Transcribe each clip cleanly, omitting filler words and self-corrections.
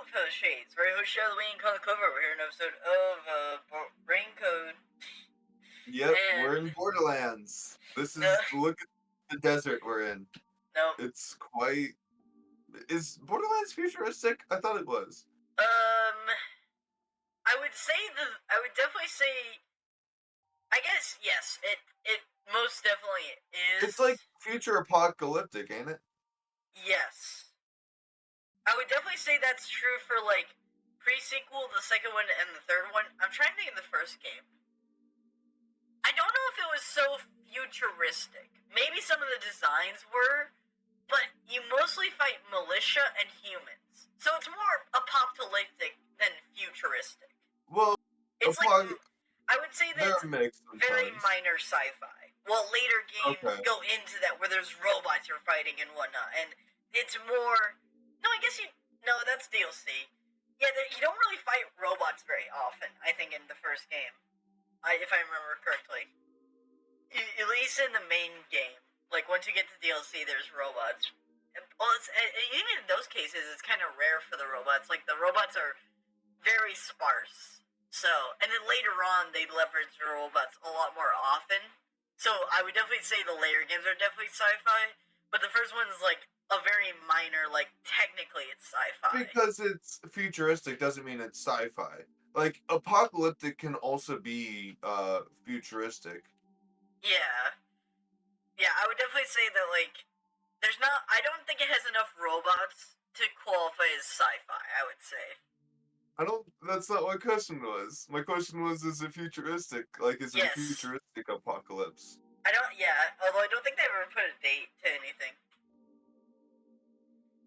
fellow Shades. Very host Halloween, Colin Clover. We're here in an episode of Brain Code. Yep, And we're in Borderlands. This no, is look at the desert we're in. no. It's quite. Is Borderlands futuristic? I thought it was. I would definitely say. I guess yes. It most definitely is. It's like future apocalyptic, ain't it? Yes. I would definitely say that's true for like pre-sequel, the second one, and the third one. I'm trying to think of the first game. I don't know if it was so futuristic. Maybe some of the designs were, but you mostly fight militia and humans. So it's more apocalyptic than futuristic. Well, It's like, I would say that it's very minor sci-fi. Well, later games go into that where there's robots you're fighting and whatnot, and it's more... No, I guess No, that's DLC. Yeah, you don't really fight robots very often, I think, in the first game. If I remember correctly. At least in the main game. Like, once you get to DLC, there's robots. Well, even in those cases, it's kind of rare for the robots. Like, the robots are very sparse. So, and then later on, they leverage the robots a lot more often. So, I would definitely say the later games are definitely sci-fi. But the first one is, like, a very minor, like, technically it's sci-fi. Because it's futuristic doesn't mean it's sci-fi. Like, apocalyptic can also be futuristic. Yeah. Yeah, I would definitely say that, like, I don't think it has enough robots to qualify as sci-fi, I would say. That's not what my question was. My question was, is it futuristic? Like, is it a futuristic apocalypse? Although I don't think they ever put a date to anything.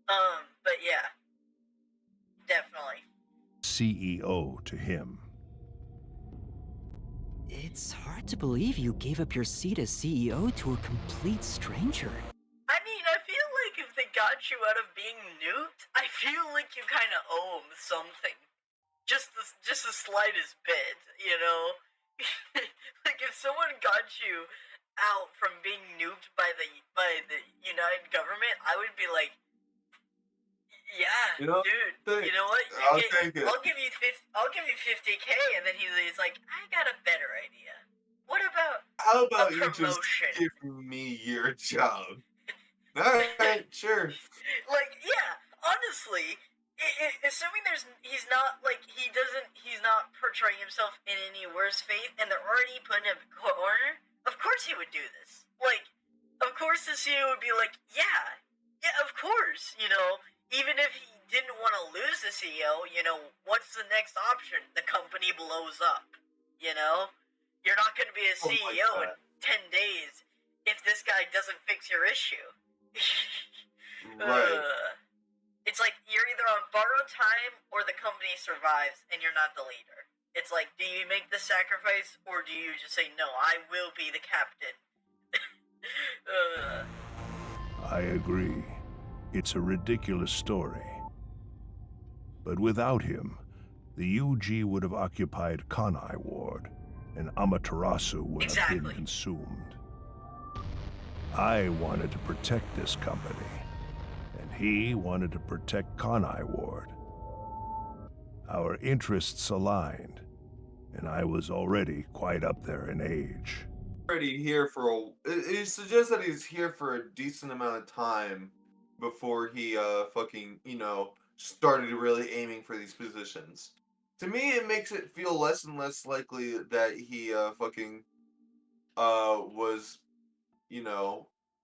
But yeah. Definitely. CEO to him. It's hard to believe you gave up your seat as CEO to a complete stranger. I mean, I feel like if they got you out of being nuked, I feel like you kind of owe them something. Just the slightest bit, you know? Like, if someone got you out from being nuked by the United government, I would be like, yeah, dude, you know what? I'll give you 50K, and then he's like, I got a better idea. What about how about you just give me your job? Alright, sure. Like, yeah, honestly, assuming he's not portraying himself in any worse faith, and they're already putting him in a corner, of course he would do this. Like, of course the CEO would be like, yeah, of course, you know, even if he didn't want to lose the CEO, you know, what's the next option? The company blows up, you know? You're not going to be a CEO in 10 days if this guy doesn't fix your issue. Right. It's like you're either on borrowed time or the company survives and you're not the leader. It's like, do you make the sacrifice or do you just say, no, I will be the captain? I agree. It's a ridiculous story. But without him, the UG would have occupied Kanai Ward, and Amaterasu would have been consumed. I wanted to protect this company, and he wanted to protect Kanai Ward. Our interests aligned, and I was already quite up there in age. Already here for it suggests that he's here for a decent amount of time before he started really aiming for these positions. To me, it makes it feel less and less likely that he was,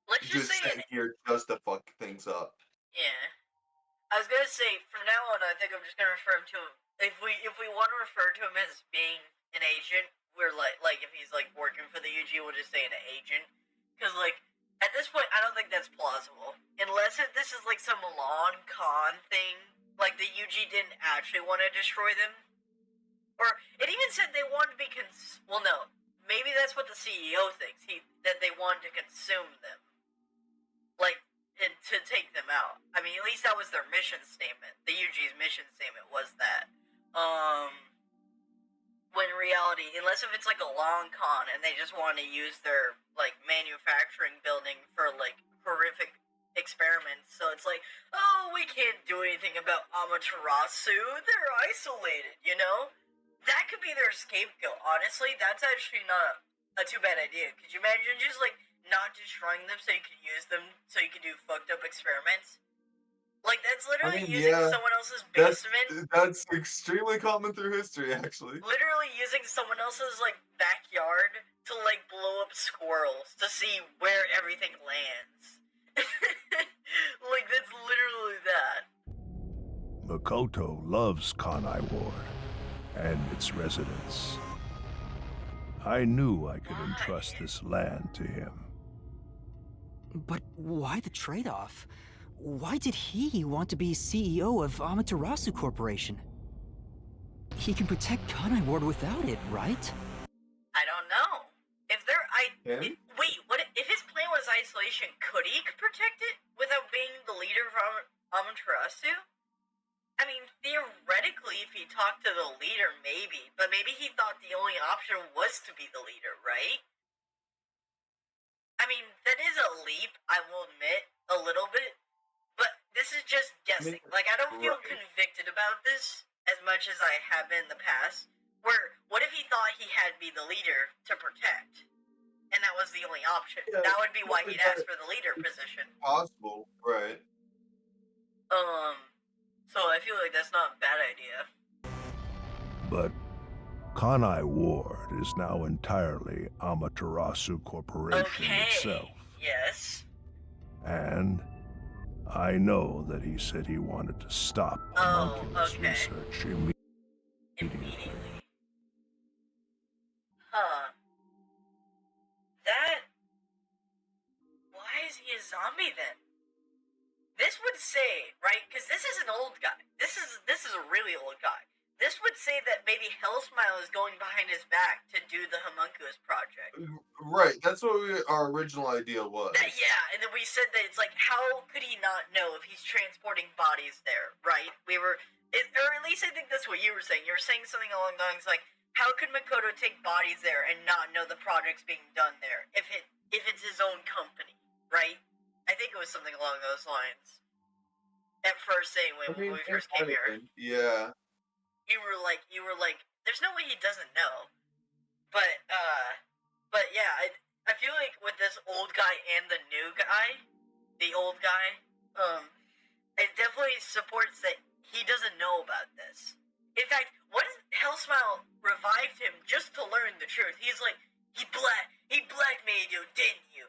let's just say sent here just to fuck things up. Yeah. I was gonna say, from now on, I think I'm just gonna refer him to him. If we want to refer to him as being an agent, we're like if he's like working for the UG, we'll just say an agent. Because like at this point, I don't think that's plausible, unless this is like some long con thing. Like the UG didn't actually want to destroy them, or it even said they wanted to be well, no, maybe that's what the CEO thinks. That they wanted to consume them, like. To take them out. I mean, at least that was their mission statement. The UG's mission statement was that. When in reality, unless if it's like a long con and they just want to use their like manufacturing building for like horrific experiments. So it's like, oh, we can't do anything about Amaterasu. They're isolated, you know? That could be their scapegoat. Honestly, that's actually not a too bad idea. Could you imagine just like not destroying them so you could use them so you could do fucked up experiments? Like that's literally using someone else's basement. That's extremely common through history, actually. Literally using someone else's like backyard to like blow up squirrels to see where everything lands. Like that's literally that. Makoto loves Kanai Ward and its residents. I knew I could entrust this land to him. But why the trade-off? Why did he want to be CEO of Amaterasu Corporation? He can protect Kanai Ward without it, right? I don't know. Wait, what if his plan was isolation, could he protect it without being the leader of Amaterasu? I mean, theoretically, if he talked to the leader, maybe. But maybe he thought the only option was to be the leader, right? I mean, that is a leap, I will admit, a little bit. But this is just guessing. Like, I don't feel convicted about this as much as I have been in the past. Where, what if he thought he had to be the leader to protect? And that was the only option. Yeah, that would be why he'd ask for the leader position. Possible, right. So I feel like that's not a bad idea. But Kanai Ward is now entirely Amaterasu Corporation itself. Yes. And I know that he said he wanted to stop homunculus research immediately. Huh. Why is he a zombie then? This would say, right, because this is an old guy. This is a really old guy. This would say that maybe Hellsmile is going behind his back to do the homunculus project. Right, that's what our original idea was. And then we said that it's like, how could he not know if he's transporting bodies there, right? Or at least I think that's what you were saying. You were saying something along the lines like, how could Makoto take bodies there and not know the project's being done there if it's his own company, right? I think it was something along those lines. At first, anyway, when we first came here. Yeah. You were like, there's no way he doesn't know. But yeah, I feel like with this old guy and the new guy, the old guy, it definitely supports that he doesn't know about this. In fact, what if Hellsmile revived him just to learn the truth? He's like, he blackmailed you, didn't you?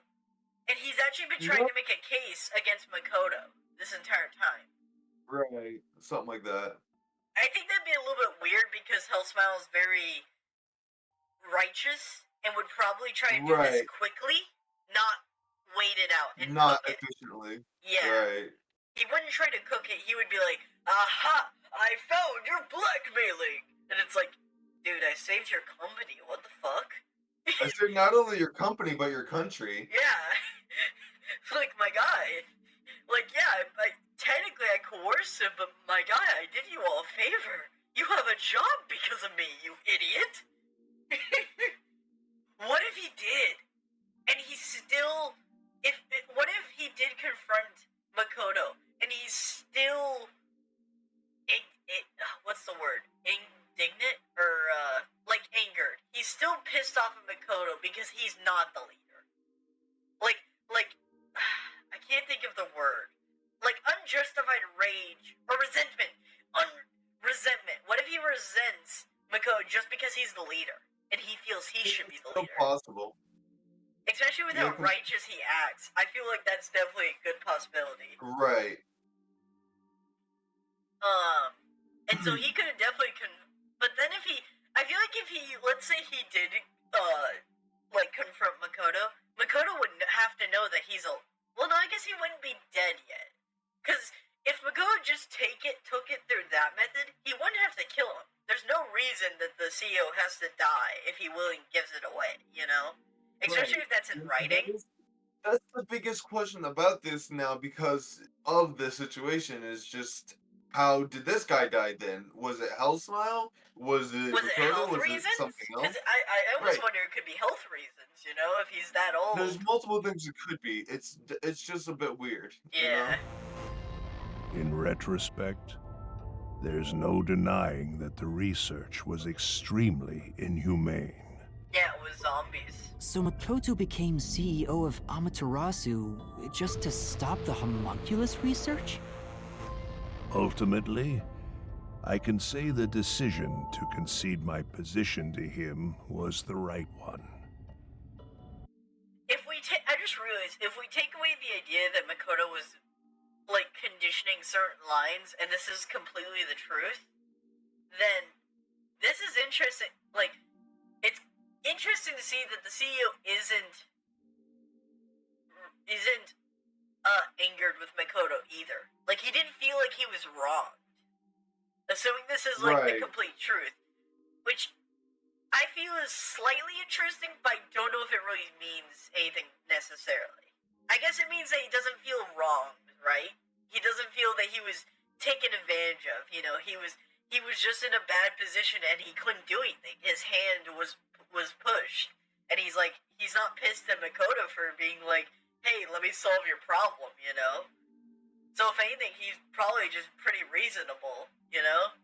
And he's actually been trying to make a case against Makoto this entire time. Right, something like that. I think that'd be a little bit weird because Hellsmile is very righteous and would probably try to do this quickly, not wait it out and not cook efficiently. it. Yeah. Right. He wouldn't try to cook it. He would be like, "Aha! I found your blackmailing," and it's like, dude, I saved your company. What the fuck? I saved not only your company but your country. Yeah. Like, my guy. Like, yeah, technically I coerced him, but my guy, I did you all a favor. You have a job because of me, you idiot. What if he did? And he still... what if he did confront Makoto, and he's still... what's the word? Indignant? Or, angered. He's still pissed off at Makoto because he's not the leader. I can't think of the word. Like, unjustified rage or resentment. Resentment. What if he resents Makoto just because he's the leader and he feels he should be the leader? It's possible. Especially with how righteous he acts. I feel like that's definitely a good possibility. Right. And so he could have definitely but then I feel like if he, let's say he did, confront Makoto, Makoto wouldn't have to know that he's well, no, I guess he wouldn't be dead yet. Because if Makoto just took it through that method, he wouldn't have to kill him. There's no reason that the CEO has to die if he willingly gives it away, you know? Especially if that's in writing. That's the biggest question about this now because of this situation is just how did this guy die then? Was it Hell Smile? Was it Makoto? health Was reasons? it something else? I always Right. wonder it could be health reasons, you know, if he's that old. There's multiple things it could be. It's just a bit weird. Yeah. You know? In retrospect, there's no denying that the research was extremely inhumane. Yeah, it was zombies. So Makoto became CEO of Amaterasu just to stop the homunculus research? Ultimately, I can say the decision to concede my position to him was the right one. I just realized, if we take away the idea that Makoto was, like, conditioning certain lines, and this is completely the truth, then this is interesting. Like, it's interesting to see that the CEO isn't angered with Makoto either. Like, he didn't feel like he was wronged. Assuming this is, like, the complete truth. Which I feel is slightly interesting, but I don't know if it really means anything necessarily. I guess it means that he doesn't feel wronged, right? He doesn't feel that he was taken advantage of, you know? He was just in a bad position and he couldn't do anything. His hand was pushed. And he's like, he's not pissed at Makoto for being like, hey, let me solve your problem, you know? So if anything, he's probably just pretty reasonable, you know?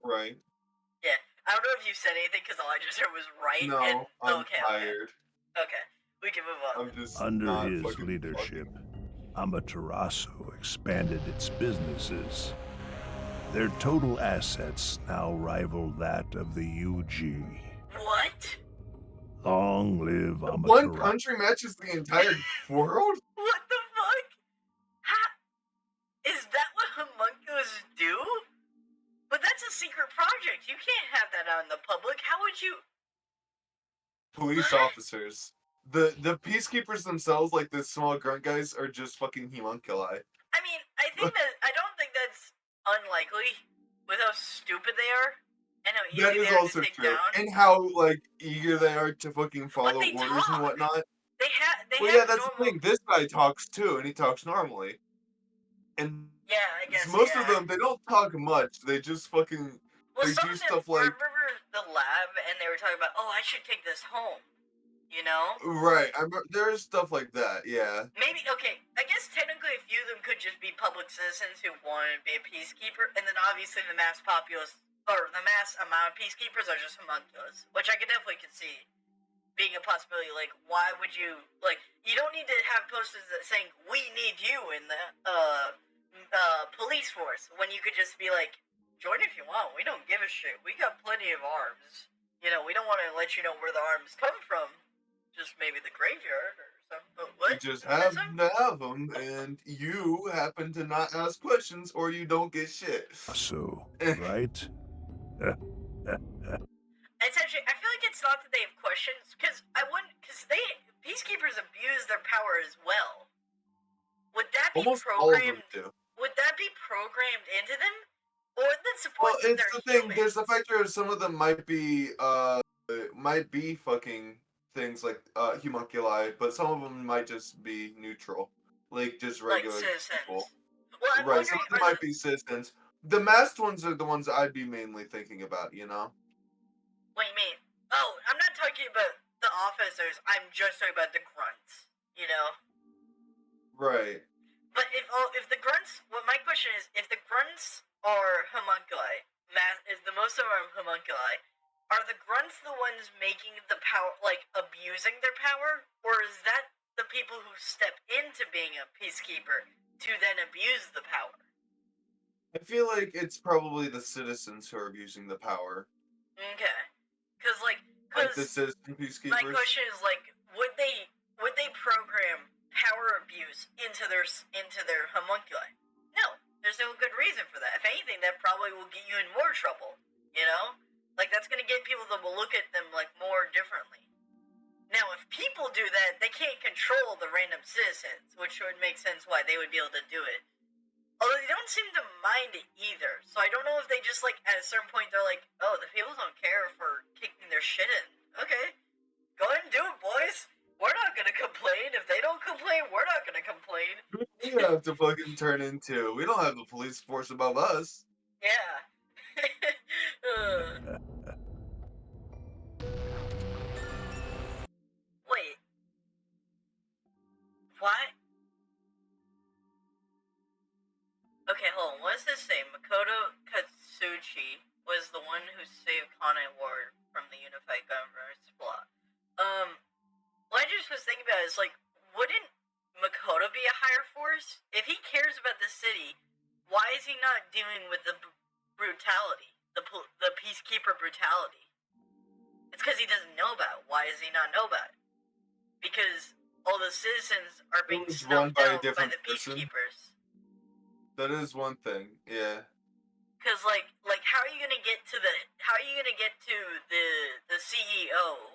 Right. Yeah. I don't know if you said anything because all I just heard was right. No, I'm tired. Okay. We can move on. I'm just Under his leadership, Amaterasu expanded its businesses. Their total assets now rival that of the UG. What? Long live Amaterasu. One country matches the entire world? What the fuck? Is that what homunculus do? But that's a secret project. You can't have that out in the public. How would you... Police officers. The peacekeepers themselves, like the small grunt guys, are just fucking homunculi. I mean, I don't think that's unlikely with how stupid they are and how easy That is they are also to take true. down. And how, like, eager they are to fucking follow But they orders talk. and whatnot. Well, yeah, that's the thing. This guy talks too, and he talks normally. And yeah, I guess most of them, they don't talk much. They just fucking they do stuff like. I remember the lab, and they were talking about, oh, I should take this home. You know? Right. There's stuff like that. Yeah. Maybe okay. I guess technically, a few of them could just be public citizens who want to be a peacekeeper, and then obviously the mass populace or the mass amount of peacekeepers are just homunculus, which I could definitely concede being a possibility. Like, why would you like? You don't need to have posters that saying "We need you" in the police force when you could just be like, "Join if you want. We don't give a shit. We got plenty of arms. You know, we don't want to let you know where the arms come from. Just maybe the graveyard or something." What? You just happen to have them, and you happen to not ask questions, or you don't get shit. So, right? It's actually, I feel like it's not that they have questions, because peacekeepers abuse their power as well. Would that be Almost programmed? All of them do. Would that be programmed into them, or would that support? Well, it's they're the thing. human? There's the factor of some of them might be fucking things like homunculi, but some of them might just be neutral, like just regular people. Well, right, some of them might be citizens. The masked ones are the ones I'd be mainly thinking about, you know? What do you mean? Oh, I'm not talking about the officers, I'm just talking about the grunts, you know? Right. But if the grunts, my question is, if the grunts are homunculi, if the most of them are homunculi, are the grunts the ones making the power, like, abusing their power? Or is that the people who step into being a peacekeeper to then abuse the power? I feel like it's probably the citizens who are abusing the power. Okay. Because the citizen peacekeepers? My question is, like, would they program power abuse into their homunculi? No. There's no good reason for that. If anything, that probably will get you in more trouble, you know? Like, that's going to get people to look at them, like, more differently. Now, if people do that, they can't control the random citizens, which would make sense why they would be able to do it. Although they don't seem to mind it either, so I don't know if they just, like, at a certain point, they're like, oh, the people don't care for kicking their shit in. Okay, go ahead and do it, boys. we're not gonna complain. If they don't complain, we're not gonna complain. We have to fucking turn into. We don't have the police force above us. Yeah. Wait. What? Okay, hold on. What does this say? Makoto Katsuchi was the one who saved Kanai Ward from the Unified Government's plot. What I just was thinking about is, like, wouldn't Makoto be a higher force? If he cares about the city, why is he not dealing with the brutality? The Peacekeeper brutality? It's because he doesn't know about it. Why does he not know about it? Because all the citizens are being snuffed out by the Peacekeepers. That is one thing, yeah. Because like how are you gonna get to the CEO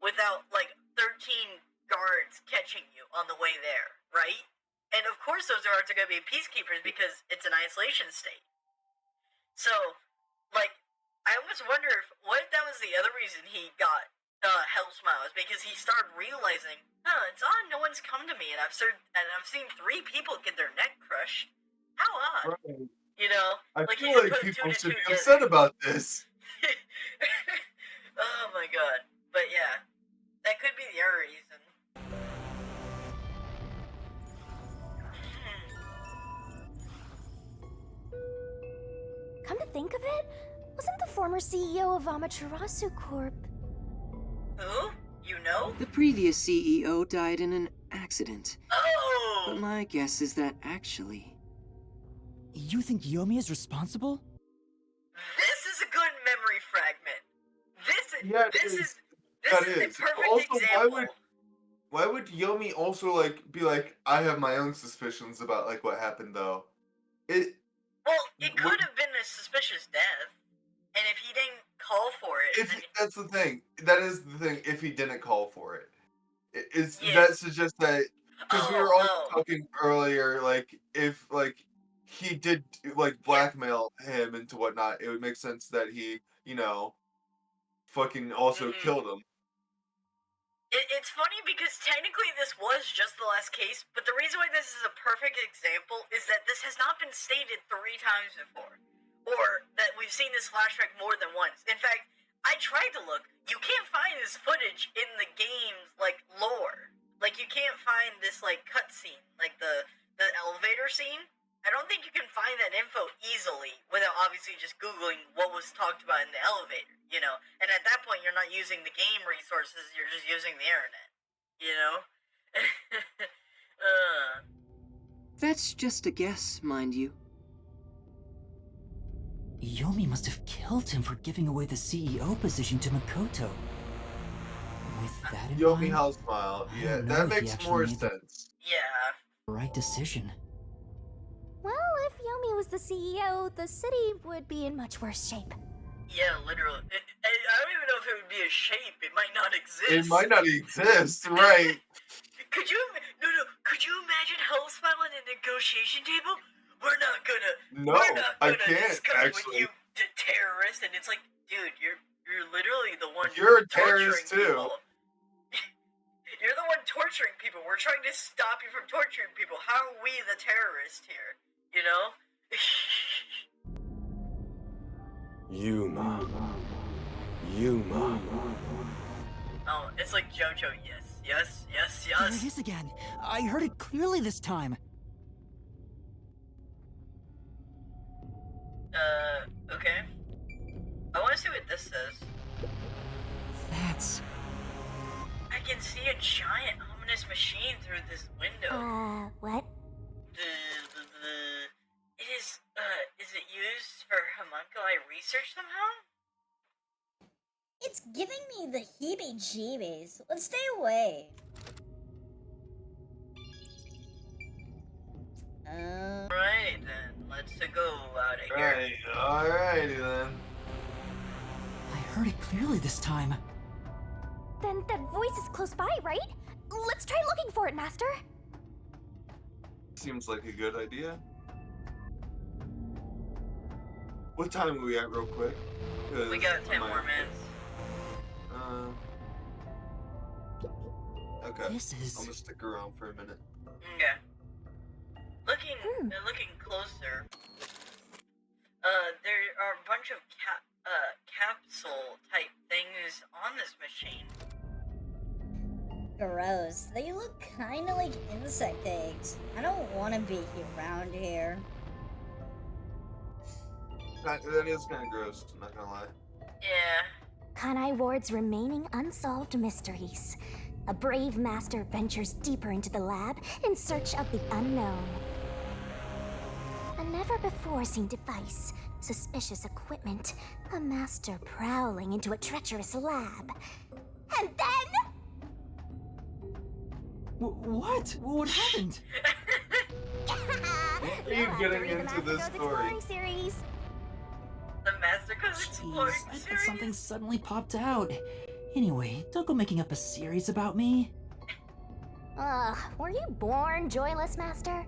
without like 13 guards catching you on the way there, right? And of course those guards are gonna be peacekeepers because it's an isolation state. So, like, I almost wonder what if that was the other reason he got Hell's Smile, is because he started realizing, it's odd no one's come to me, and I've seen 3 people get their neck crushed. How odd. Right. You know? I feel like people should be upset about this. Oh my god. But yeah, that could be the other reason. Come to think of it, wasn't the former CEO of Amaterasu Corp... Who? You know? The previous CEO died in an accident. Oh! But my guess is that actually... You think Yomi is responsible? This is a good memory fragment. This is the perfect also, example. Why would Yomi also be like, I have my own suspicions about like what happened though? It could have been a suspicious death, and if he didn't call for it, that's the thing. That is the thing. If he didn't call for it, that suggests that because we were also talking earlier, like if he did blackmail him into whatnot, it would make sense that he fucking also killed him. It's funny because technically this was just the last case, but the reason why this is a perfect example is that this has not been stated 3 times before. Or that we've seen this flashback more than once. In fact, I tried to look. You can't find this footage in the game's, lore. You can't find this, cutscene. The elevator scene. I don't think you can find that info easily without obviously just Googling what was talked about in the elevator, you know? And at that point, you're not using the game resources, you're just using the internet, you know? That's just a guess, mind you. Yomi must have killed him for giving away the CEO position to Makoto. With that in Yomi mind, Hell's Smile. Yeah, that makes more sense. Yeah. Right decision. Well, if Yomi was the CEO, the city would be in much worse shape. Yeah, literally. I don't even know if it would be a shape. It might not exist. It might not exist, right? Could you imagine Hell's Smile at a negotiation table? We're not gonna discuss actually. with you, the terrorist. And it's like, dude, you're literally the one. You're a terrorist too. You're the one torturing people. We're trying to stop you from torturing people. How are we the terrorist here? You know? Yuma. Oh, it's like JoJo. Yes. There it is again. I heard it clearly this time. Okay. I want to see what this says. That's... I can see a giant ominous machine through this window. What? Is it used for homunculi research somehow? It's giving me the heebie-jeebies. Let's stay away. Right then, let's go out of here. Alrighty then. I heard it clearly this time. Then that voice is close by, right? Let's try looking for it, Master. Seems like a good idea. What time are we at, real quick? We got 10 more minutes. Okay. This is... I'm gonna stick around for a minute. Okay. Looking closer. There are a bunch of capsule type things on this machine. Gross. They look kinda like insect eggs. I don't want to be around here. That is kind of gross, I'm not gonna lie. Yeah. Kanai Ward's remaining unsolved mysteries. A brave master ventures deeper into the lab in search of the unknown. A never-before-seen device, suspicious equipment, a master prowling into a treacherous lab. And then... What? What happened? Are you getting into this story? Series. The Master Goes Exploring Jeez, I thought series. something suddenly popped out. Anyway, don't go making up a series about me. Ugh, were you born joyless, Master?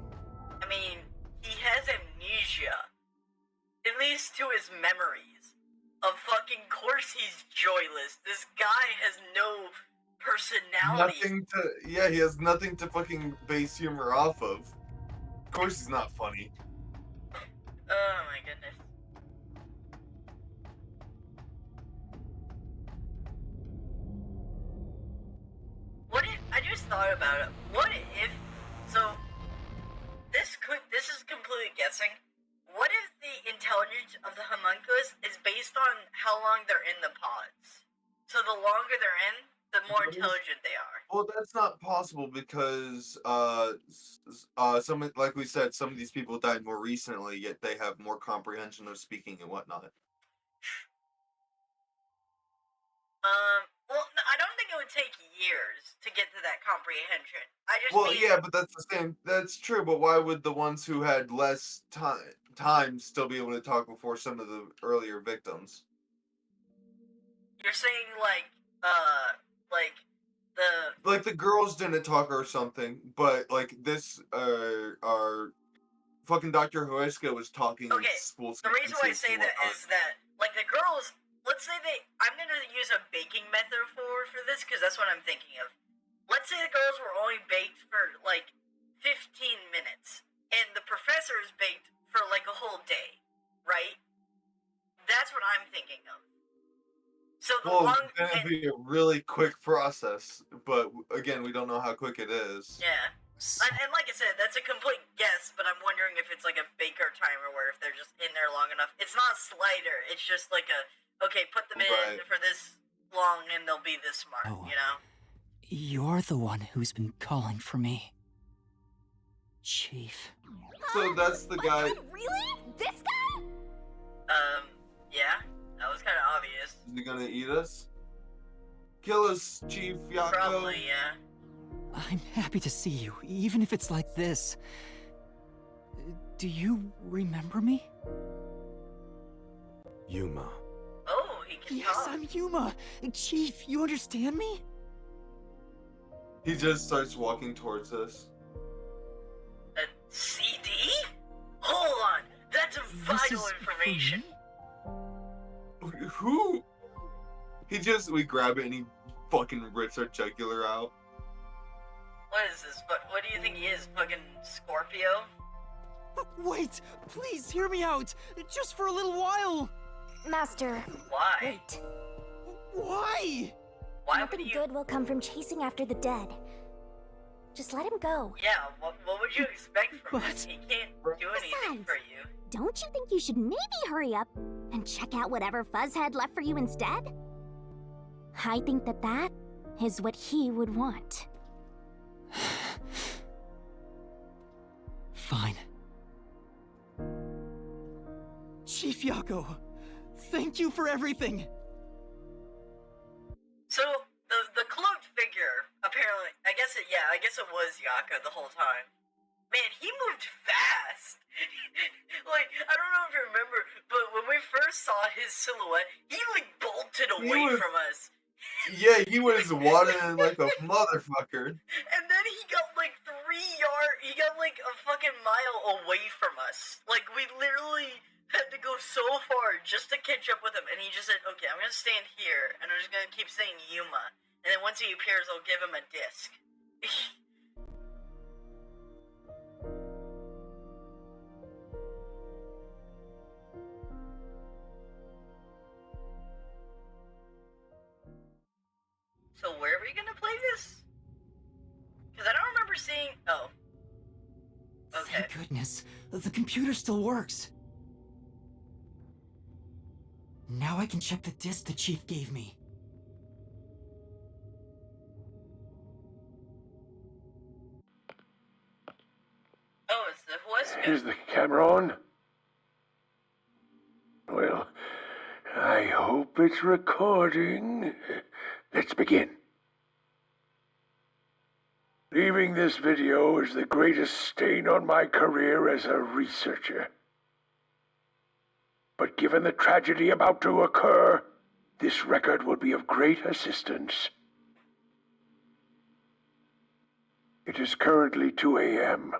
I mean, he has amnesia. At least to his memories. Of fucking course he's joyless. This guy has no personality. He has nothing to fucking base humor off of. Of course he's not funny. Oh my goodness. What if, I just thought about it, what if, so, this is completely guessing, what if the intelligence of the homunculus is based on how long they're in the pods? So the longer they're in, the more intelligent they are. Well, that's not possible because, like we said, some of these people died more recently, yet they have more comprehension of speaking and whatnot. Well, I don't think it would take years to get to that comprehension. I just Well, mean, yeah, but that's the same. That's true. But why would the ones who had less time still be able to talk before some of the earlier victims? you're saying Like the girls didn't talk or something, but like this, our fucking Dr. Huesca was talking. Okay, in school the reason why I sentences say and that whatnot. is that, like, the girls, let's say I'm gonna use a baking metaphor for this, because that's what I'm thinking of. Let's say the girls were only baked for, like, 15 minutes, and the professor is baked for, like, a whole day, right? That's what I'm thinking of. So the Well, long... that'd be a really quick process, but again, we don't know how quick it is. Yeah. And like I said, that's a complete guess, but I'm wondering if it's like a baker timer where if they're just in there long enough. It's not a slider, it's just like a, okay, put them in for this long and they'll be this smart, you know? You're the one who's been calling for me. Chief. So that's the guy. Really? This guy? Yeah, that was kind of obvious. Is he gonna eat us? Kill us, Chief Yako. Probably, yeah. I'm happy to see you, even if it's like this. Do you remember me? Yuma. Oh, he can Yes, talk. I'm Yuma. Chief, you understand me? He just starts walking towards us. A CD? Hold on, that's vital information. Who? We grab it and he fucking rips our jugular out. What is this? What do you think he is? Fucking Scorpio? Wait, please hear me out. Just for a little while. Master. Why? Wait. Why? Why Nothing would you... good will come from chasing after the dead. Just let him go. Yeah, what would you expect from him? But- He can't do anything Besides, for you. Don't you think you should maybe hurry up and check out whatever Fuzz had left for you instead? I think that is what he would want. Fine. Chief Yako, thank you for everything. So, the cloaked figure, apparently, I guess it was Yaka the whole time. Man, he moved fast! Like, I don't know if you remember, but when we first saw his silhouette, he, like, bolted away from us. Yeah, he was waddling like a motherfucker. And then he got, like, he got, like, a fucking mile away from us. Like, we literally had to go so far just to catch up with him, and he just said, okay, I'm gonna stand here, and I'm just gonna keep saying Yuma. And then once he appears, I'll give him a disc. So where are we gonna play this? Because I don't remember seeing... Oh. Okay. Thank goodness. The computer still works. Now I can check the disk the Chief gave me. Oh, it's the Huesca. Is the camera on? Well, I hope it's recording. Let's begin. Leaving this video is the greatest stain on my career as a researcher. But given the tragedy about to occur, this record will be of great assistance. It is currently 2 a.m.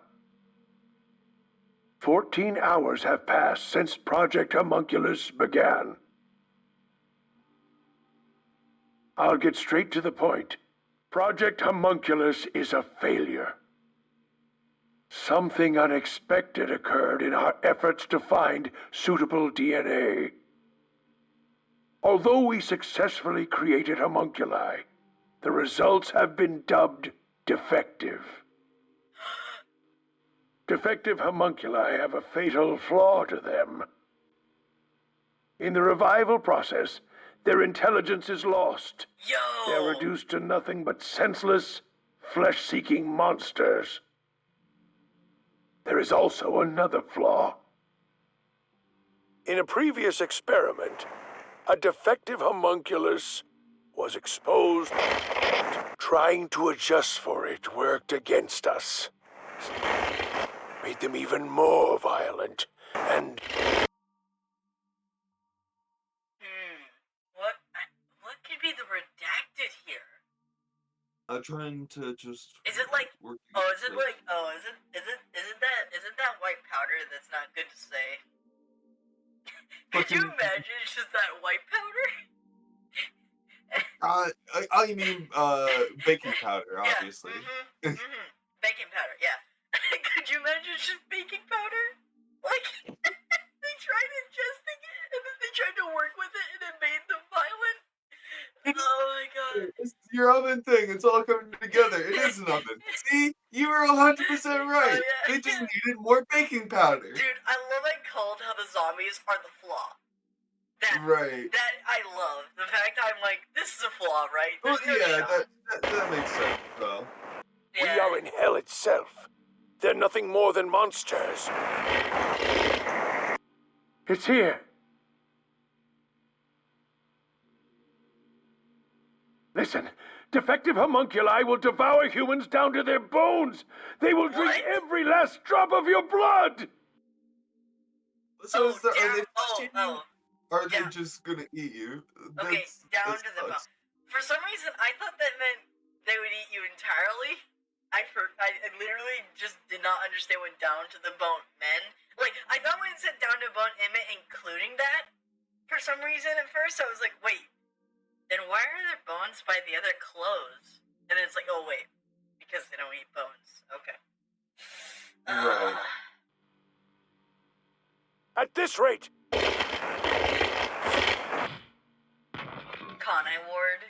14 hours have passed since Project Homunculus began. I'll get straight to the point. Project Homunculus is a failure. Something unexpected occurred in our efforts to find suitable DNA. Although we successfully created homunculi, the results have been dubbed defective. Defective homunculi have a fatal flaw to them. In the revival process, their intelligence is lost. Yo! They're reduced to nothing but senseless, flesh-seeking monsters. There is also another flaw. In a previous experiment, a defective homunculus was exposed. Trying to adjust for it worked against us. Made them even more violent, and... What could be the redacted here? I'm trying to just... Is it like... isn't that white powder that's not good to say? Could you imagine it's just that white powder? You mean, baking powder, obviously. Yeah, baking powder, yeah. Could you imagine it's just baking powder? Like, they tried ingesting it, and then they tried to work with it, and it made them violent? Oh my god. It's your oven thing, it's all coming together. It is an oven. See? You were 100% right. They just needed more baking powder. Dude, I love I called how the zombies are the flaw. Right. That I love. The fact I'm like, this is a flaw, right? Well, no that makes sense, though. Yeah. We are in hell itself. They're nothing more than monsters. It's here. Listen, defective homunculi will devour humans down to their bones. They will drink every last drop of your blood. So are they just gonna eat you? Okay, down to the bone. For some reason, I thought that meant they would eat you entirely. I literally just did not understand what down to the bone meant. Like, I thought when it said down to the bone, it meant including that. For some reason, at first, I was like, wait, then why are there bones by the other clothes? And it's like, oh wait, because they don't eat bones. Okay. Right. At this rate. Conai Ward.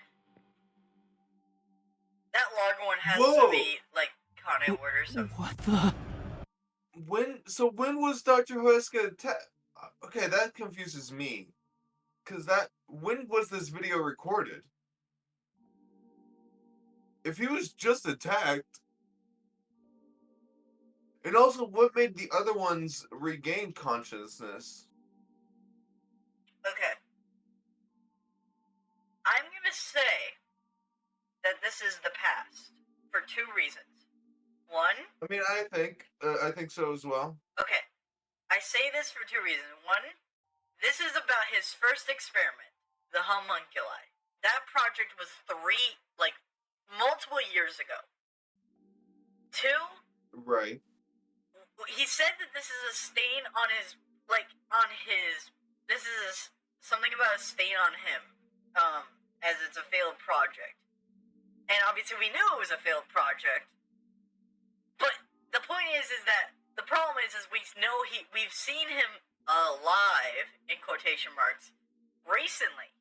That large one has to be like Conai Ward or something. What the? When was Dr. Huesca okay, that confuses me. When was this video recorded? If he was just attacked, and also what made the other ones regain consciousness? Okay. I'm gonna say that this is the past for two reasons. One. I mean, I think so as well. Okay. I say this for two reasons. One, this is about his first experiment, the homunculi. That project was multiple years ago. Two. Right. He said that this is a stain on his, this is something about a stain on him, as it's a failed project. And obviously we knew it was a failed project. But the point is that the problem is we've seen him alive, in quotation marks, recently.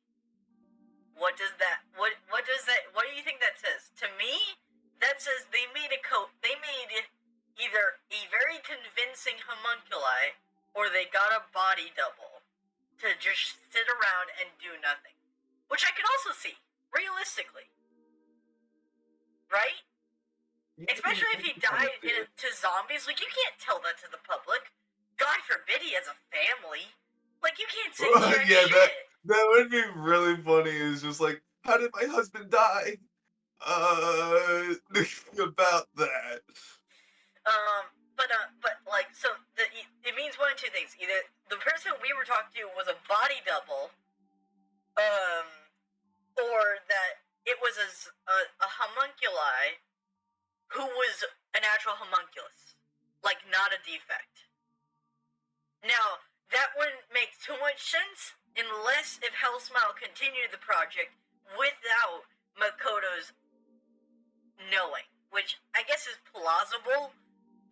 What do you think that says? To me, that says they made either a very convincing homunculi, or they got a body double to just sit around and do nothing. Which I can also see, realistically. Right? Especially if he died to zombies. Like, you can't tell that to the public. God forbid he has a family. Like, you can't say shit. That would be really funny. It's just like, how did my husband die? About that. But like, so it means one of two things. Either the person we were talking to was a body double, or that it was a homunculi who was a natural homunculus, like not a defect. Now, that wouldn't make too much sense unless if Hellsmile continued the project without Makoto's knowing, which I guess is plausible,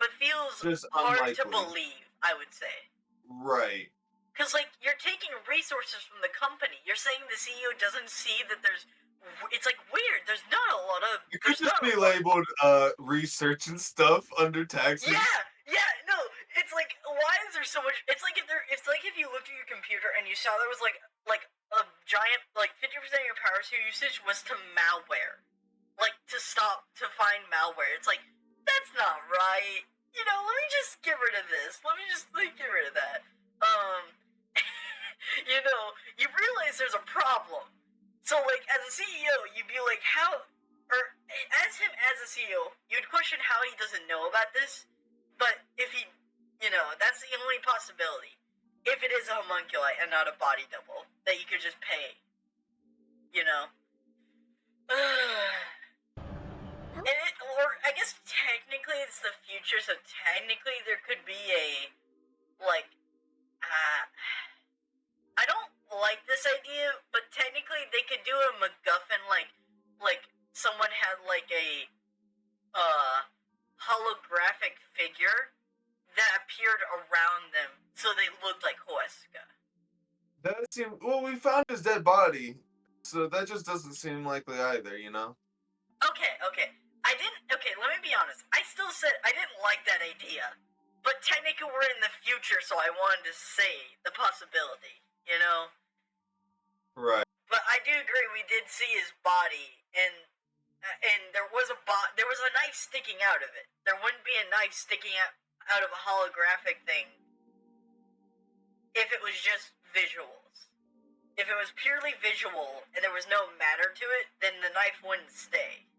but feels just hard unlikely to believe, I would say. Right. Because, like, you're taking resources from the company. You're saying the CEO doesn't see that there's... It's, like, weird. There's not a lot of... It could just be labeled research and stuff under taxes. Yeah, no. It's like, why is there so much... It's like if you looked at your computer and you saw there was, like a giant... Like, 50% of your power usage was to malware. Like, to find malware. It's like, that's not right. You know, let me just get rid of this. Let me just, like, get rid of that. You know, you realize there's a problem. So, like, as a CEO, you'd be like, how... Or, as a CEO, you'd question how he doesn't know about this. But if he... You know, that's the only possibility. If it is a homunculi and not a body double, that you could just pay. You know? Or I guess technically it's the future, so technically there could be a, like, I don't like this idea, but technically they could do a MacGuffin, like someone had, like, a, holographic figure that appeared around them, so they looked like Huesca. That seemed... Well, we found his dead body, so that just doesn't seem likely either, you know? Okay, let me be honest. I still said I didn't like that idea. But technically we're in the future, so I wanted to say the possibility, you know? Right. But I do agree we did see his body, and there was a knife sticking out of it. There wouldn't be a knife sticking out of a holographic thing if it was just visuals. If it was purely visual and there was no matter to it, then the knife wouldn't stay.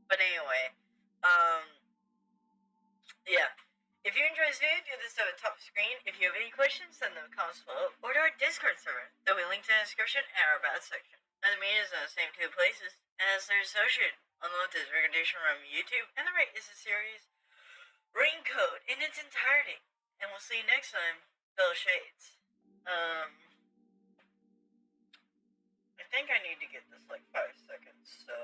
But anyway, yeah. If you enjoyed this video, do this at the top screen. If you have any questions, send them in the comments below, or to our Discord server. They'll be linked in the description and our about section. And the media is in the same two places as they're associated. Unload this recommendation from YouTube, and the rate is the series Raincoat in its entirety. And we'll see you next time, fellow Shades. I think I need to get this like 5 seconds, so...